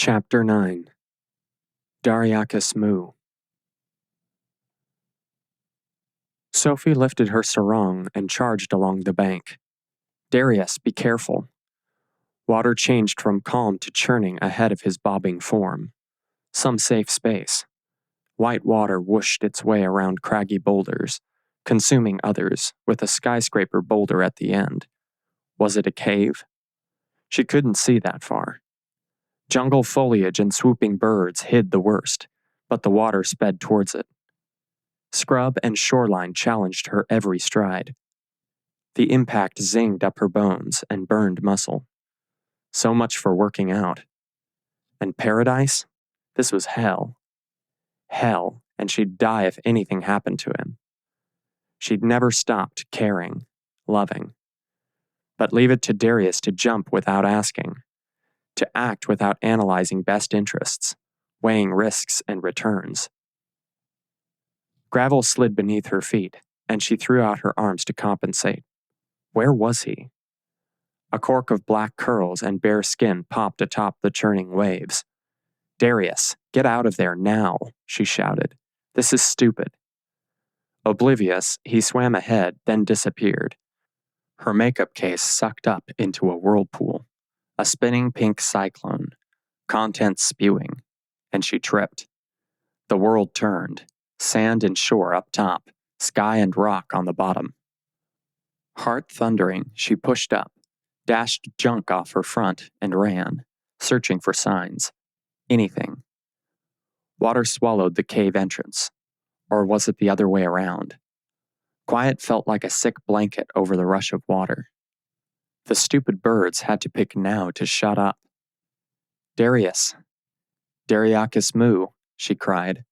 Chapter 9 Darius Moo. Sophie lifted her sarong and charged along the bank. Darius, be careful. Water changed from calm to churning ahead of his bobbing form. Some safe space. White water whooshed its way around craggy boulders, consuming others, with a skyscraper boulder at the end. Was it a cave? She couldn't see that far. Jungle foliage and swooping birds hid the worst, but the water sped towards it. Scrub and shoreline challenged her every stride. The impact zinged up her bones and burned muscle. So much for working out. And paradise? This was hell. Hell, and she'd die if anything happened to him. She'd never stopped caring, loving. But leave it to Darius to jump without asking, to act without analyzing best interests, weighing risks and returns. Gravel slid beneath her feet, and she threw out her arms to compensate. Where was he? A cork of black curls and bare skin popped atop the churning waves. Darius, get out of there now, she shouted. This is stupid. Oblivious, he swam ahead, then disappeared. Her makeup case sucked up into a whirlpool, a spinning pink cyclone, contents spewing, and she tripped. The world turned, sand and shore up top, sky and rock on the bottom. Heart thundering, she pushed up, dashed junk off her front, and ran, searching for signs. Anything. Water swallowed the cave entrance. Or was it the other way around? Quiet felt like a sick blanket over the rush of water. The stupid birds had to pick now to shut up. Darius. Darius Moo, she cried.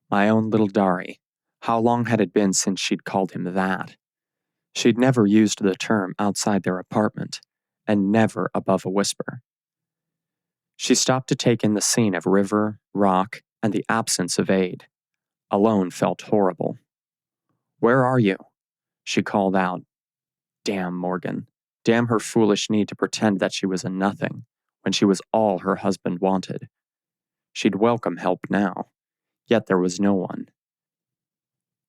My own little Dari. How long had it been since she'd called him that? She'd never used the term outside their apartment, and never above a whisper. She stopped to take in the scene of river, rock, and the absence of aid. Alone felt horrible. Where are you? She called out. Damn Morgan. Damn her foolish need to pretend that she was a nothing, when she was all her husband wanted. She'd welcome help now, yet there was no one.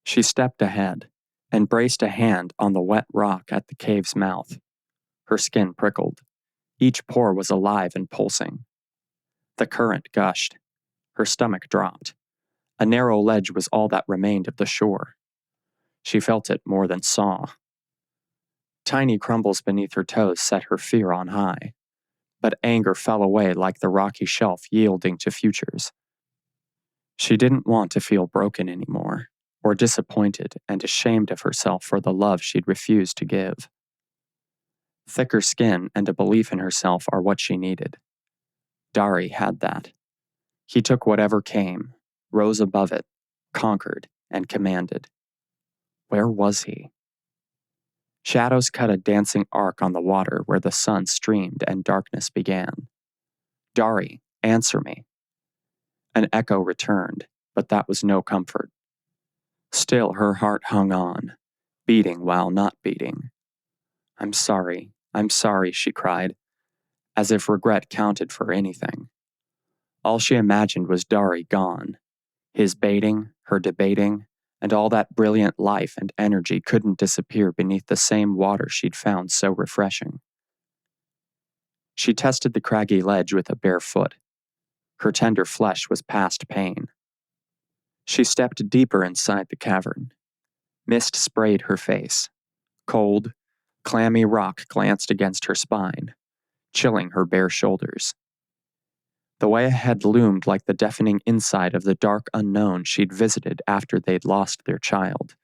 She stepped ahead, and braced a hand on the wet rock at the cave's mouth. Her skin prickled. Each pore was alive and pulsing. The current gushed. Her stomach dropped. A narrow ledge was all that remained of the shore. She felt it more than saw. Tiny crumbles beneath her toes set her fear on high, but anger fell away like the rocky shelf yielding to futures. She didn't want to feel broken anymore, or disappointed and ashamed of herself for the love she'd refused to give. Thicker skin and a belief in herself are what she needed. Dari had that. He took whatever came, rose above it, conquered, and commanded. Where was he? Shadows cut a dancing arc on the water where the sun streamed and darkness began. Dari, answer me. An echo returned, but that was no comfort. Still her heart hung on, beating while not beating. I'm sorry, she cried, as if regret counted for anything. All she imagined was Dari gone. His baiting, her debating, and all that brilliant life and energy couldn't disappear beneath the same water she'd found so refreshing. She tested the craggy ledge with a bare foot. Her tender flesh was past pain. She stepped deeper inside the cavern. Mist sprayed her face. Cold, clammy rock glanced against her spine, chilling her bare shoulders. The way ahead loomed like the deafening inside of the dark unknown she'd visited after they'd lost their child.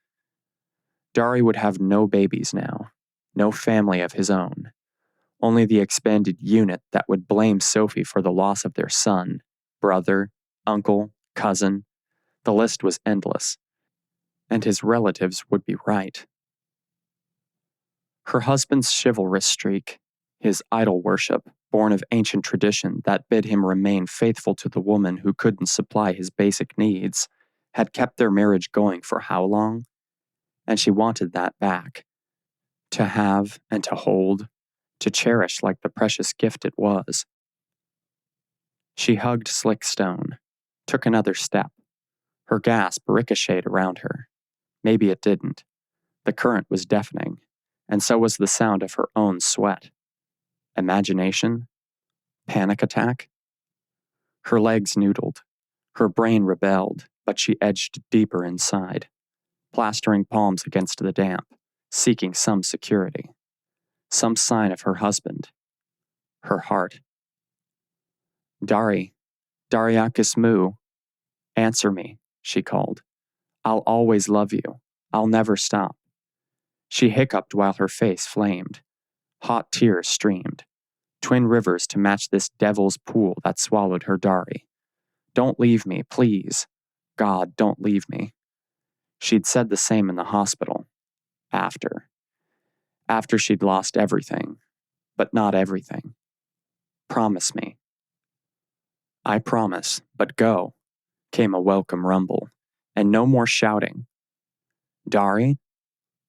Dari would have no babies now, no family of his own, only the expanded unit that would blame Sophie for the loss of their son, brother, uncle, cousin. The list was endless, and his relatives would be right. Her husband's chivalrous streak, his idol worship, born of ancient tradition that bid him remain faithful to the woman who couldn't supply his basic needs, had kept their marriage going for how long? And she wanted that back. To have and to hold, to cherish like the precious gift it was. She hugged slick stone, took another step. Her gasp ricocheted around her. Maybe it didn't. The current was deafening, and so was the sound of her own sweat. Imagination? Panic attack? Her legs noodled. Her brain rebelled, but she edged deeper inside, plastering palms against the damp, seeking some security, some sign of her husband. Her heart. Darius Moo, answer me, she called. I'll always love you. I'll never stop. She hiccuped while her face flamed. Hot tears streamed. Twin rivers to match this devil's pool that swallowed her Dari. Don't leave me, please. God, don't leave me. She'd said the same in the hospital. After she'd lost everything, but not everything. Promise me. I promise, but go, came a welcome rumble, and no more shouting. Dari?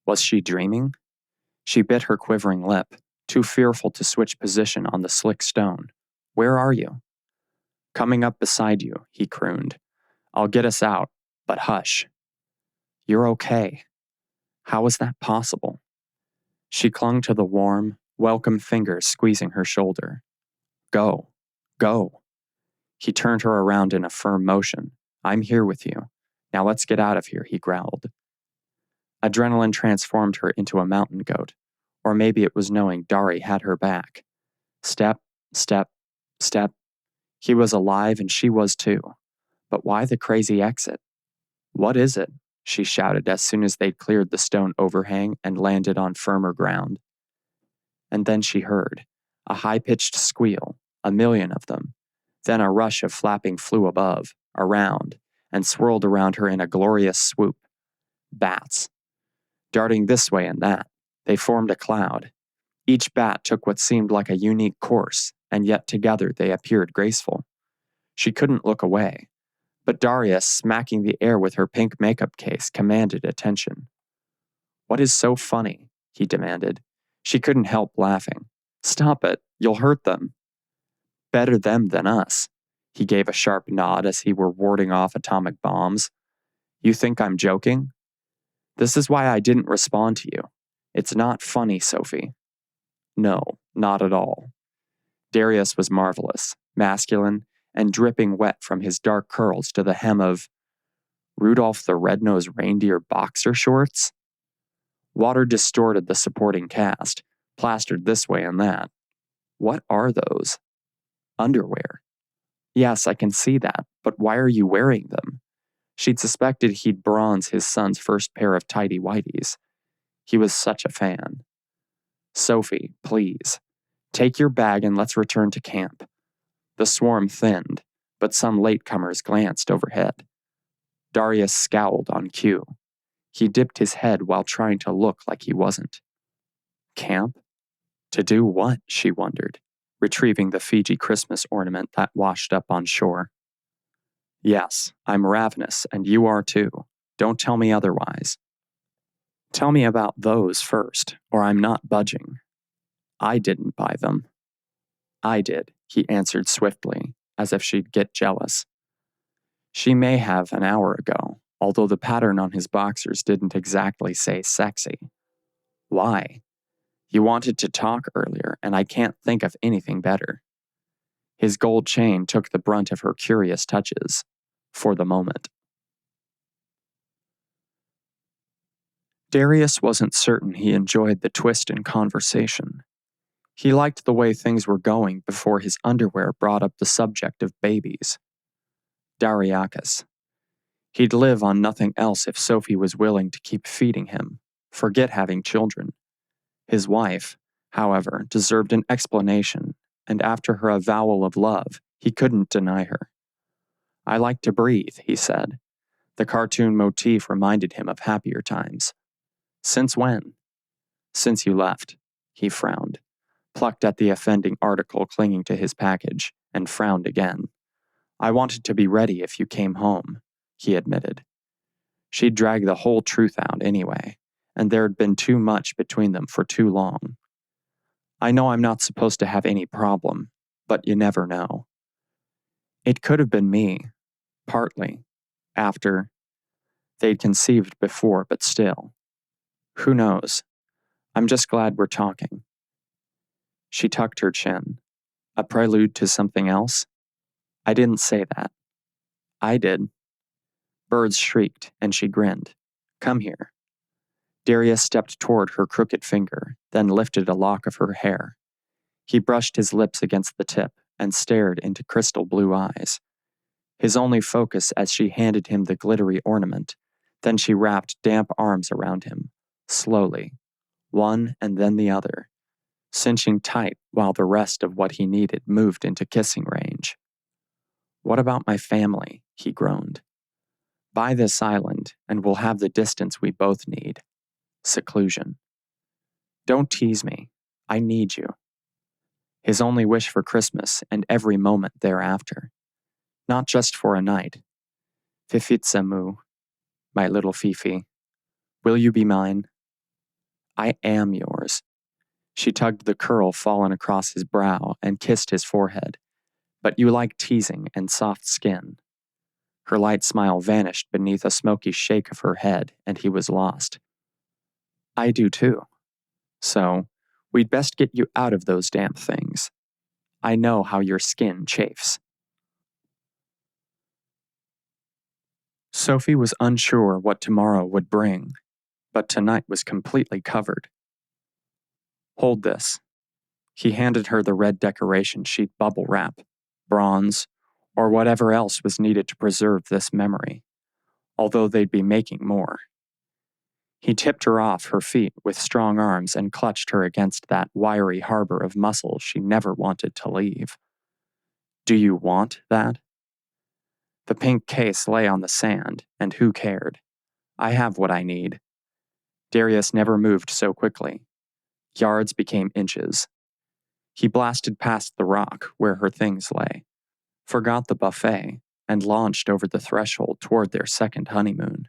Was she dreaming? She bit her quivering lip, too fearful to switch position on the slick stone. Where are you? Coming up beside you, he crooned. I'll get us out, but hush. You're okay. How is that possible? She clung to the warm, welcome fingers squeezing her shoulder. Go. Go. He turned her around in a firm motion. I'm here with you. Now let's get out of here, he growled. Adrenaline transformed her into a mountain goat, or maybe it was knowing Dari had her back. Step, step, step. He was alive and she was too. But why the crazy exit? What is it? She shouted as soon as they'd cleared the stone overhang and landed on firmer ground. And then she heard a high-pitched squeal, 1,000,000 of them. Then a rush of flapping flew above, around, and swirled around her in a glorious swoop. Bats. Darting this way and that, they formed a cloud. Each bat took what seemed like a unique course, and yet together they appeared graceful. She couldn't look away, but Darius, smacking the air with her pink makeup case, commanded attention. What is so funny? He demanded. She couldn't help laughing. Stop it, you'll hurt them. Better them than us. He gave a sharp nod as he were warding off atomic bombs. You think I'm joking? This is why I didn't respond to you. It's not funny, Sophie. No, not at all. Darius was marvelous, masculine, and dripping wet from his dark curls to the hem of Rudolph the Red-Nosed Reindeer boxer shorts. Water distorted the supporting cast, plastered this way and that. What are those? Underwear. Yes, I can see that, but why are you wearing them? She'd suspected he'd bronze his son's first pair of tighty-whities. He was such a fan. Sophie, please. Take your bag and let's return to camp. The swarm thinned, but some latecomers glanced overhead. Darius scowled on cue. He dipped his head while trying to look like he wasn't. Camp? To do what? She wondered, retrieving the Fiji Christmas ornament that washed up on shore. Yes, I'm ravenous, and you are too. Don't tell me otherwise. Tell me about those first, or I'm not budging. I didn't buy them. I did, he answered swiftly, as if she'd get jealous. She may have an hour ago, although the pattern on his boxers didn't exactly say sexy. Why? You wanted to talk earlier, and I can't think of anything better. His gold chain took the brunt of her curious touches, for the moment. Darius wasn't certain he enjoyed the twist in conversation. He liked the way things were going before his underwear brought up the subject of babies. Darius. He'd live on nothing else if Sophie was willing to keep feeding him, forget having children. His wife, however, deserved an explanation, and after her avowal of love, he couldn't deny her. I like to breathe, he said. The cartoon motif reminded him of happier times. Since when? Since you left, he frowned, plucked at the offending article clinging to his package, and frowned again. I wanted to be ready if you came home, he admitted. She'd dragged the whole truth out anyway, and there had been too much between them for too long. I know I'm not supposed to have any problem, but you never know. It could have been me, partly, after they'd conceived before, but still. Who knows? I'm just glad we're talking. She tucked her chin. A prelude to something else? I didn't say that. I did. Birds shrieked, and she grinned. Come here. Darius stepped toward her crooked finger, then lifted a lock of her hair. He brushed his lips against the tip and stared into crystal blue eyes. His only focus as she handed him the glittery ornament. Then she wrapped damp arms around him, slowly, one and then the other, cinching tight while the rest of what he needed moved into kissing range. What about my family? He groaned. Buy this island, and we'll have the distance we both need. Seclusion. Don't tease me. I need you. His only wish for Christmas and every moment thereafter. Not just for a night. Fifitsamu, my little Fifi. Will you be mine? I am yours. She tugged the curl fallen across his brow and kissed his forehead. But you like teasing and soft skin. Her light smile vanished beneath a smoky shake of her head, and he was lost. I do too. So, we'd best get you out of those damp things. I know how your skin chafes. Sophie was unsure what tomorrow would bring, but tonight was completely covered. Hold this. He handed her the red decoration sheet bubble wrap, bronze, or whatever else was needed to preserve this memory, although they'd be making more. He tipped her off her feet with strong arms and clutched her against that wiry harbor of muscle she never wanted to leave. Do you want that? The pink case lay on the sand, and who cared? I have what I need. Darius never moved so quickly. Yards became inches. He blasted past the rock where her things lay, forgot the buffet, and launched over the threshold toward their second honeymoon.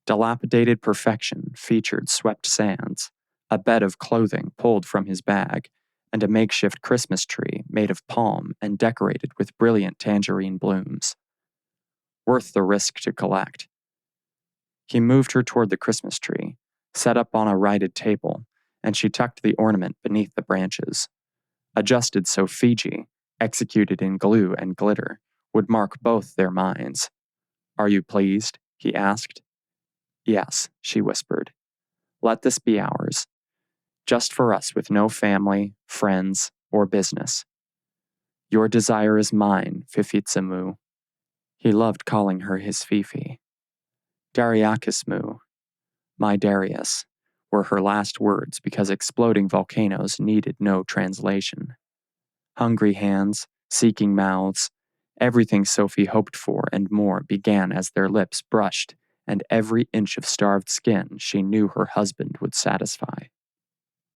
Dilapidated perfection featured swept sands, a bed of clothing pulled from his bag, and a makeshift Christmas tree made of palm and decorated with brilliant tangerine blooms. Worth the risk to collect. He moved her toward the Christmas tree, set up on a righted table, and she tucked the ornament beneath the branches. Adjusted so Fiji, executed in glue and glitter, would mark both their minds. Are you pleased? He asked. Yes, she whispered. Let this be ours. Just for us with no family, friends, or business. Your desire is mine, Fifitsamu. He loved calling her his Fifi. Dariakismu, my Darius, were her last words because exploding volcanoes needed no translation. Hungry hands, seeking mouths, everything Sophie hoped for and more began as their lips brushed, and every inch of starved skin she knew her husband would satisfy.